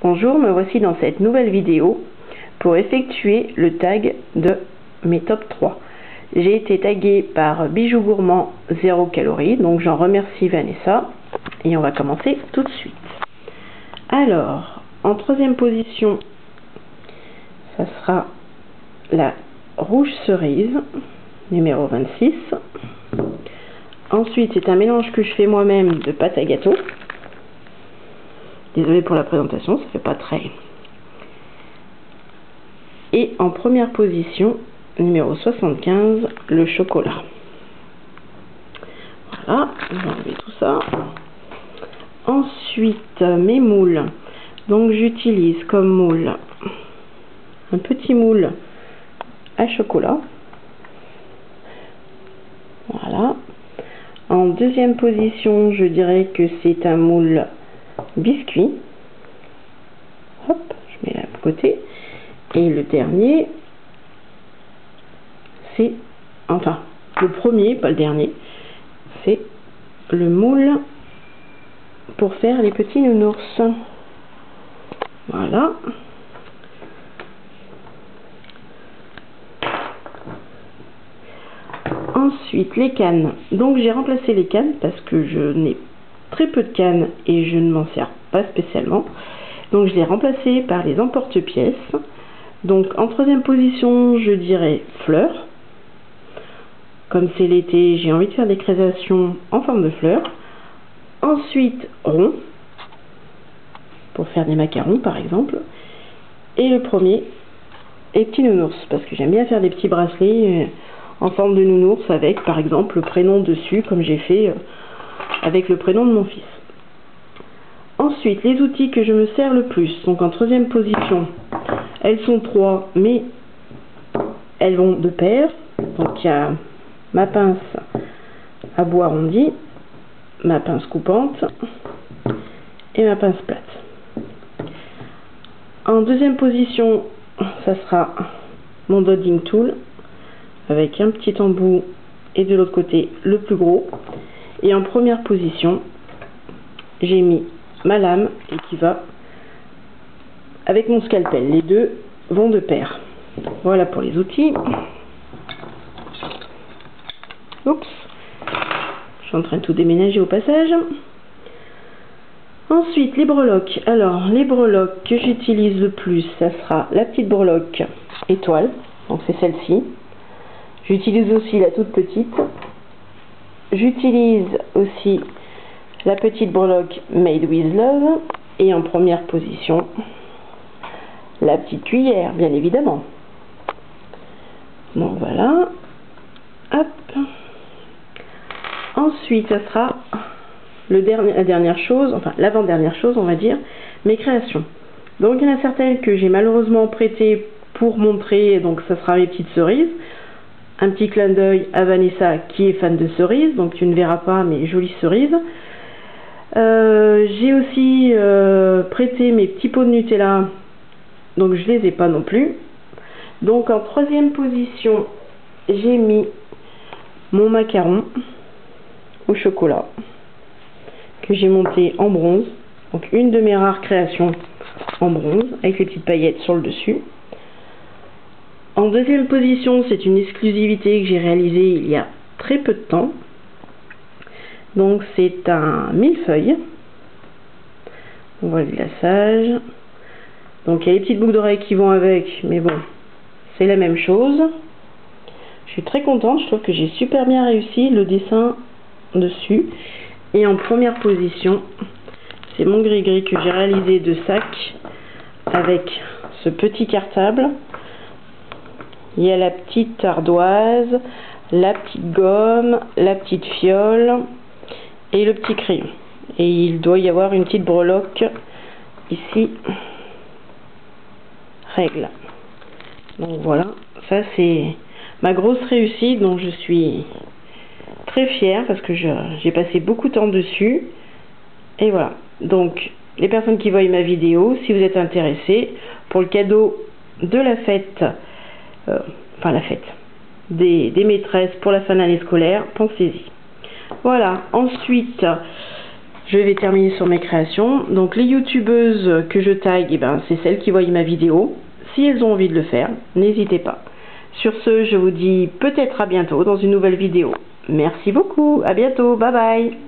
Bonjour, me voici dans cette nouvelle vidéo pour effectuer le tag de mes top 3. J'ai été taguée par Bijoux Gourmand 0 calories, donc j'en remercie Vanessa et on va commencer tout de suite. Alors, en troisième position, ça sera la rouge cerise, numéro 26. Ensuite, c'est un mélange que je fais moi-même de pâte à gâteau. Désolée pour la présentation, ça fait pas très. Et en première position, numéro 75, le chocolat. Voilà, je vais enlever tout ça. Ensuite, mes moules. Donc j'utilise comme moule un petit moule à chocolat. Voilà. En deuxième position, je dirais que c'est un moule biscuit. Hop, je mets là de côté. Et le dernier, c'est, enfin, le premier, pas le dernier, c'est le moule pour faire les petits nounours. Voilà. Ensuite, les cannes. Donc, j'ai remplacé les cannes parce que je n'ai très peu de cannes et je ne m'en sers pas spécialement. Donc, je les ai remplacées par les emporte-pièces. Donc, en troisième position, je dirais fleurs. Comme c'est l'été, j'ai envie de faire des créations en forme de fleurs. Ensuite, rond, pour faire des macarons par exemple. Et le premier, les petits nounours, parce que j'aime bien faire des petits bracelets en forme de nounours avec par exemple le prénom dessus, comme j'ai fait avec le prénom de mon fils. Ensuite, les outils que je me sers le plus. Donc en troisième position, elles sont 3, mais elles vont de pair. Donc il y a ma pince à bois arrondi, ma pince coupante et ma pince plate. En deuxième position, ça sera mon dotting tool avec un petit embout et de l'autre côté le plus gros. Et en première position, j'ai mis ma lame et qui va avec mon scalpel. Les deux vont de pair. Voilà pour les outils. Oups, je suis en train de tout déménager au passage. Ensuite, les breloques. Alors, les breloques que j'utilise le plus, ça sera la petite breloque étoile. Donc, c'est celle-ci. J'utilise aussi la toute petite. J'utilise aussi la petite breloque Made with Love. Et en première position, la petite cuillère, bien évidemment. Donc, voilà. Hop. Ensuite, ça sera la dernière chose, enfin l'avant-dernière chose, on va dire, mes créations. Donc, il y en a certaines que j'ai malheureusement prêtées pour montrer, donc ça sera mes petites cerises. Un petit clin d'œil à Vanessa qui est fan de cerises, donc tu ne verras pas mes jolies cerises. J'ai aussi prêté mes petits pots de Nutella, donc je les ai pas non plus. Donc en troisième position, j'ai mis mon macaron au chocolat que j'ai monté en bronze, donc une de mes rares créations en bronze avec les petites paillettes sur le dessus. En deuxième position, c'est une exclusivité que j'ai réalisée il y a très peu de temps. Donc c'est un millefeuille. On voit le glaçage. Donc il y a les petites boucles d'oreilles qui vont avec, mais bon, c'est la même chose. Je suis très contente, je trouve que j'ai super bien réussi le dessin dessus. Et en première position, c'est mon gris-gris que j'ai réalisé de sac avec ce petit cartable. Il y a la petite ardoise, la petite gomme, la petite fiole et le petit crayon. Et il doit y avoir une petite breloque ici, règle. Donc voilà, ça c'est ma grosse réussite dont je suis très fière parce que j'ai passé beaucoup de temps dessus. Et voilà, donc les personnes qui voient ma vidéo, si vous êtes intéressés pour le cadeau de la fête, enfin la fête des maîtresses pour la fin d'année scolaire, pensez-y. Voilà, ensuite je vais terminer sur mes créations. Donc les youtubeuses que je tag, eh ben, c'est celles qui voient ma vidéo. Si elles ont envie de le faire, n'hésitez pas. Sur ce, je vous dis peut-être à bientôt dans une nouvelle vidéo. Merci beaucoup, à bientôt, bye bye.